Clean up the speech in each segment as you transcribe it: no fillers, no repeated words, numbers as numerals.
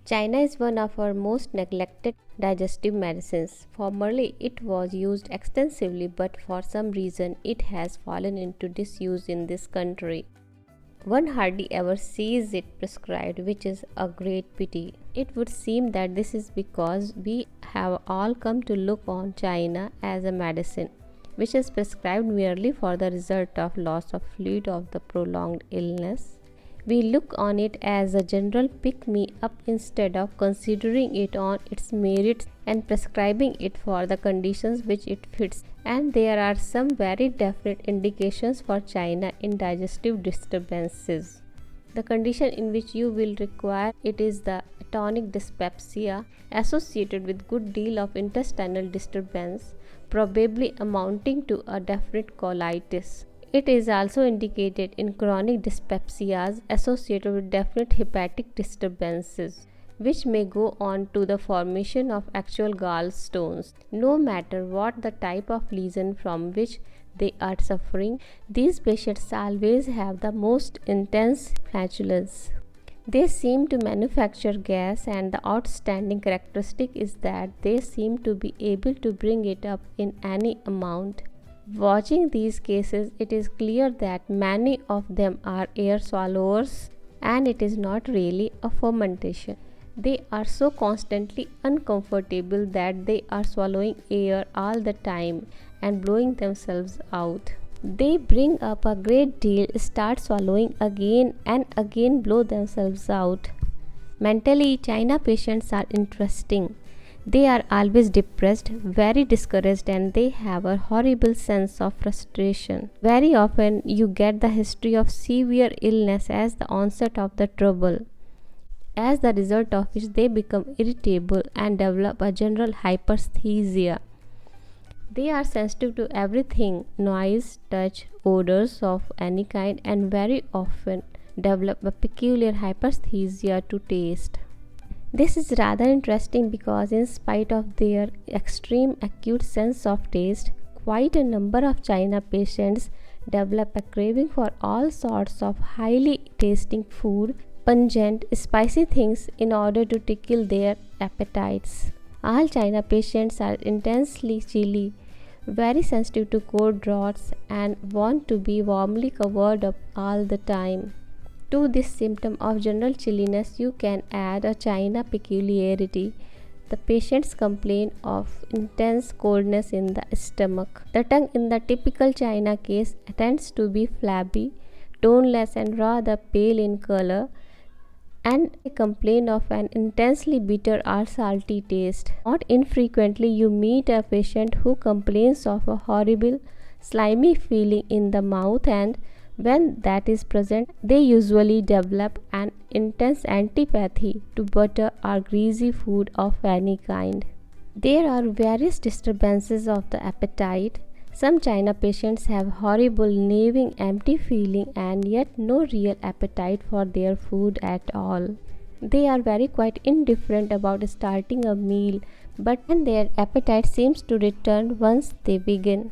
China is one of our most neglected digestive medicines. Formerly, it was used extensively, but for some reason, it has fallen into disuse in this country. One hardly ever sees it prescribed, which is a great pity. It would seem that this is because we have all come to look on China as a medicine, which is prescribed merely for the result of loss of fluid of the prolonged illness. We look on it as a general pick-me-up instead of considering it on its merits and prescribing it for the conditions which it fits. And there are some very definite indications for China in digestive disturbances. The condition in which you will require it is the atonic dyspepsia associated with good deal of intestinal disturbance, probably amounting to a definite colitis. It is also indicated in chronic dyspepsias associated with definite hepatic disturbances, which may go on to the formation of actual gallstones. No matter what the type of lesion from which they are suffering, these patients always have the most intense flatulence. They seem to manufacture gas, and the outstanding characteristic is that they seem to be able to bring it up in any amount. Watching these cases, it is clear that many of them are air swallowers, and it is not really a fermentation. They are so constantly uncomfortable that they are swallowing air all the time and blowing themselves out. They bring up a great deal, start swallowing again and again, blow themselves out. Mentally, China patients are interesting. They are always depressed, very discouraged, and they have a horrible sense of frustration. Very often, you get the history of severe illness as the onset of the trouble, as the result of which they become irritable and develop a general hyperesthesia. They are sensitive to everything, noise, touch, odors of any kind, and very often develop a peculiar hyperesthesia to taste. This is rather interesting because, in spite of their extreme acute sense of taste, quite a number of China patients develop a craving for all sorts of highly tasting food, pungent, spicy things in order to tickle their appetites. All China patients are intensely chilly, very sensitive to cold draughts, and want to be warmly covered up all the time. To this symptom of general chilliness, you can add a China peculiarity. The patients complain of intense coldness in the stomach. The tongue in the typical China case tends to be flabby, toneless, and rather pale in color, and they complain of an intensely bitter or salty taste. Not infrequently, you meet a patient who complains of a horrible, slimy feeling in the mouth, and when that is present, they usually develop an intense antipathy to butter or greasy food of any kind. There are various disturbances of the appetite. Some China patients have horrible gnawing, empty feeling, and yet no real appetite for their food at all. They are very quite indifferent about starting a meal, but then their appetite seems to return once they begin,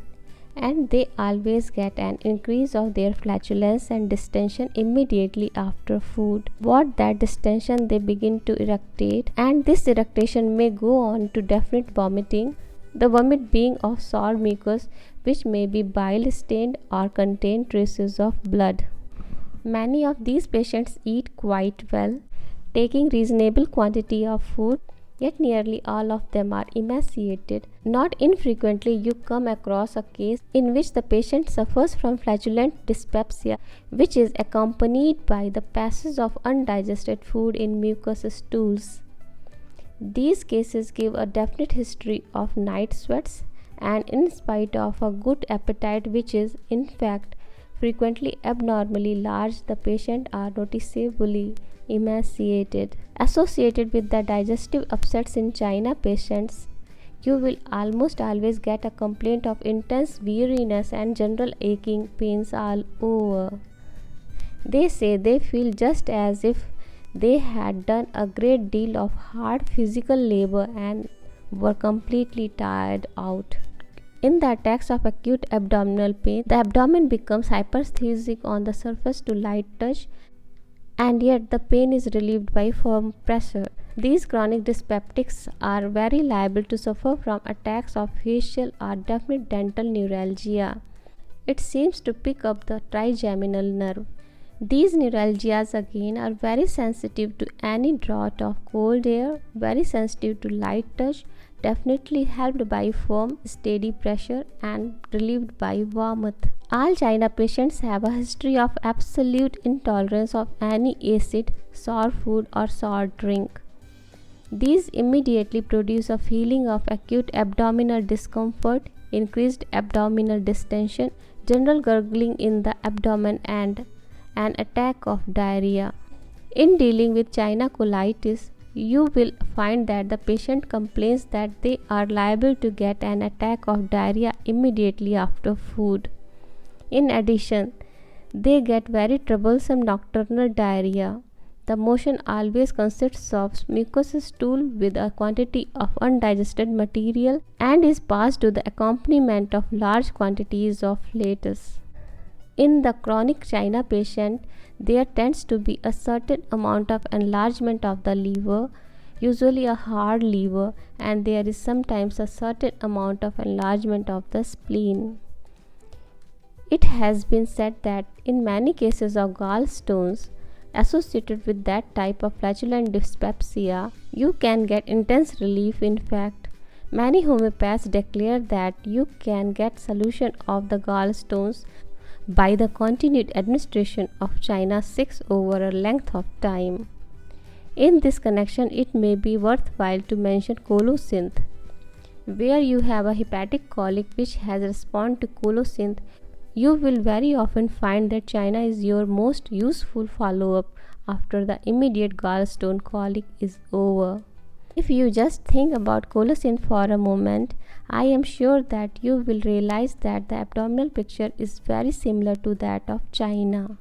and they always get an increase of their flatulence and distension immediately after food. What that distension, they begin to eructate, and this eructation may go on to definite vomiting, the vomit being of sour mucus which may be bile stained or contain traces of blood. Many of these patients eat quite well, taking reasonable quantity of food, yet nearly all of them are emaciated. Not infrequently, you come across a case in which the patient suffers from flatulent dyspepsia, which is accompanied by the passage of undigested food in mucous stools. These cases give a definite history of night sweats, and in spite of a good appetite, which is in fact frequently abnormally large, the patient are noticeably emaciated. Associated with the digestive upsets in China patients, you will almost always get a complaint of intense weariness and general aching pains all over. They say they feel just as if they had done a great deal of hard physical labor and were completely tired out. In the attacks of acute abdominal pain, the abdomen becomes hyperesthesic on the surface to light touch, and yet the pain is relieved by firm pressure. These chronic dyspeptics are very liable to suffer from attacks of facial or definite dental neuralgia. It seems to pick up the trigeminal nerve. These neuralgias again are very sensitive to any draught of cold air, very sensitive to light touch, definitely helped by firm, steady pressure and relieved by warmth. All China patients have a history of absolute intolerance of any acid, sour food or sour drink. These immediately produce a feeling of acute abdominal discomfort, increased abdominal distension, general gurgling in the abdomen and an attack of diarrhea. In dealing with China colitis, you will find that the patient complains that they are liable to get an attack of diarrhea immediately after food. In addition, they get very troublesome nocturnal diarrhea. The motion always consists of mucous stool with a quantity of undigested material and is passed to the accompaniment of large quantities of flatus. In the chronic China patient, there tends to be a certain amount of enlargement of the liver, usually a hard liver, and there is sometimes a certain amount of enlargement of the spleen. It has been said that in many cases of gallstones associated with that type of flatulent dyspepsia, you can get intense relief. In fact, many homeopaths declare that you can get solution of the gallstones by the continued administration of China 6 over a length of time. In this connection, it may be worthwhile to mention colocynth. Where you have a hepatic colic which has responded to colocynth, you will very often find that China is your most useful follow-up after the immediate gallstone colic is over. If you just think about colocynth for a moment, I am sure that you will realize that the abdominal picture is very similar to that of China.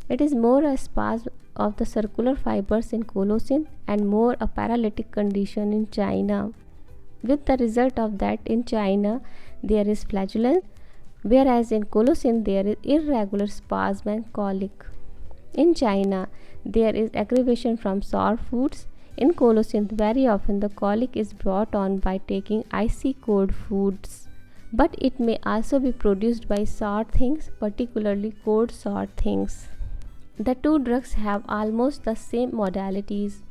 It is more a spasm of the circular fibers in colocynth and more a paralytic condition in China. With the result of that, in China there is flatulence, whereas in colocynth there is irregular spasm and colic. In China, there is aggravation from sour foods. In colocynth, very often the colic is brought on by taking icy cold foods, but it may also be produced by sour things, particularly cold sour things. The two drugs have almost the same modalities.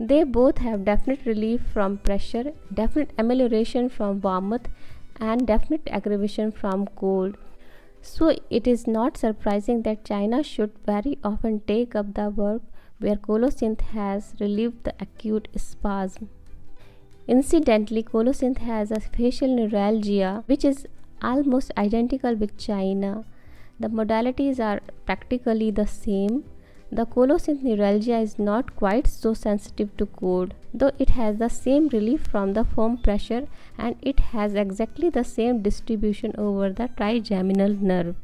They both have definite relief from pressure, definite amelioration from warmth, and definite aggravation from cold. So it is not surprising that China should very often take up the work where colocynth has relieved the acute spasm. Incidentally, colocynth has a facial neuralgia which is almost identical with China. The modalities are practically the same. The colocynth neuralgia is not quite so sensitive to cold, though it has the same relief from the firm pressure and it has exactly the same distribution over the trigeminal nerve.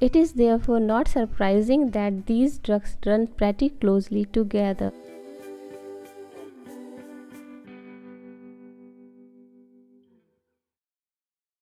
It is therefore not surprising that these drugs run pretty closely together.